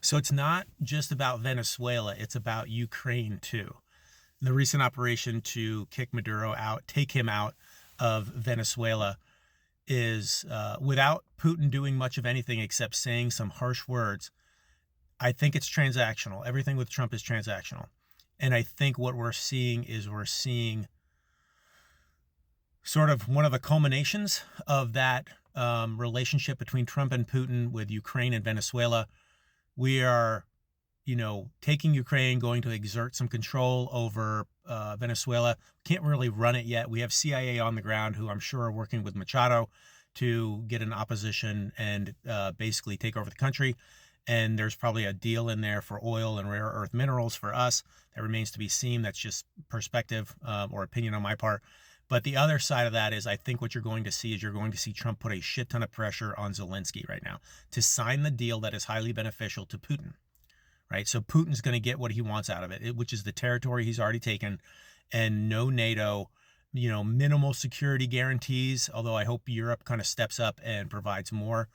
So it's not just about Venezuela, it's about Ukraine too. The recent operation to kick Maduro out, take him out of Venezuela, is without Putin doing much of anything except saying some harsh words. I think it's transactional. Everything with Trump is transactional. And I think what we're seeing sort of one of the culminations of that relationship between Trump and Putin with Ukraine and Venezuela. We are, taking Ukraine, going to exert some control over Venezuela. Can't really run it yet. We have CIA on the ground who I'm sure are working with Machado to get an opposition and basically take over the country. And there's probably a deal in there for oil and rare earth minerals for us. That remains to be seen. That's just perspective or opinion on my part. But the other side of that is I think what you're going to see is you're going to see Trump put a shit ton of pressure on Zelensky right now to sign the deal that is highly beneficial to Putin, right? So Putin's going to get what he wants out of it, which is the territory he's already taken and no NATO, minimal security guarantees, although I hope Europe kind of steps up and provides more.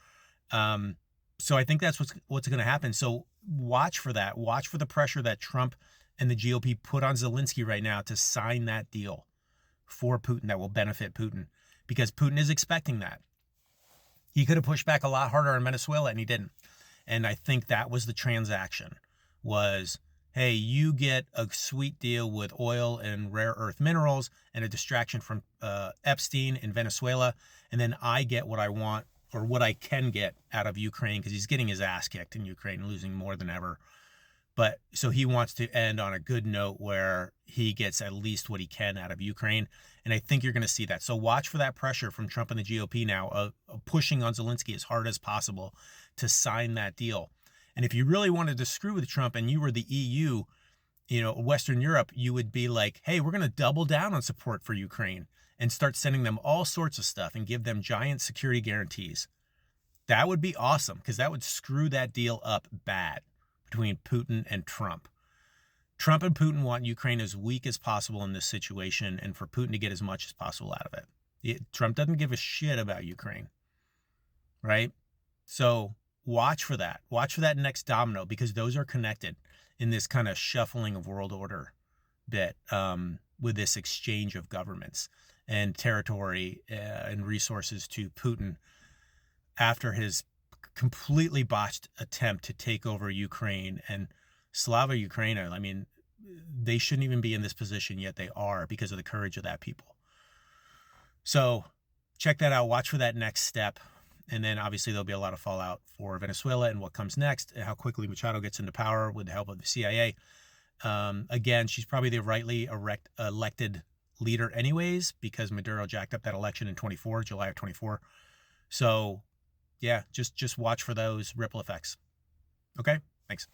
So I think that's what's going to happen. So watch for that. Watch for the pressure that Trump and the GOP put on Zelensky right now to sign that deal for Putin that will benefit Putin, because Putin is expecting that. He could have pushed back a lot harder on Venezuela and he didn't. And I think that was the transaction was, hey, you get a sweet deal with oil and rare earth minerals and a distraction from Epstein in Venezuela. And then I get what I want or what I can get out of Ukraine, because he's getting his ass kicked in Ukraine, losing more than ever. But so he wants to end on a good note where he gets at least what he can out of Ukraine. And I think you're going to see that. So watch for that pressure from Trump and the GOP now of pushing on Zelensky as hard as possible to sign that deal. And if you really wanted to screw with Trump and you were the EU, Western Europe, you would be like, hey, we're going to double down on support for Ukraine and start sending them all sorts of stuff and give them giant security guarantees. That would be awesome, because that would screw that deal up bad between Putin and Trump. Trump and Putin want Ukraine as weak as possible in this situation and for Putin to get as much as possible out of it. Trump doesn't give a shit about Ukraine, right? So watch for that. Watch for that next domino, because those are connected in this kind of shuffling of world order bit with this exchange of governments and territory and resources to Putin after his completely botched attempt to take over Ukraine. And Slava Ukraina, I mean, they shouldn't even be in this position, yet they are, because of the courage of that people. So check that out. Watch for that next step. And then obviously there'll be a lot of fallout for Venezuela and what comes next, and how quickly Machado gets into power with the help of the CIA. Again, she's probably the rightly elected leader anyways, because Maduro jacked up that election in July of 24. So yeah, just watch for those ripple effects. Okay, thanks.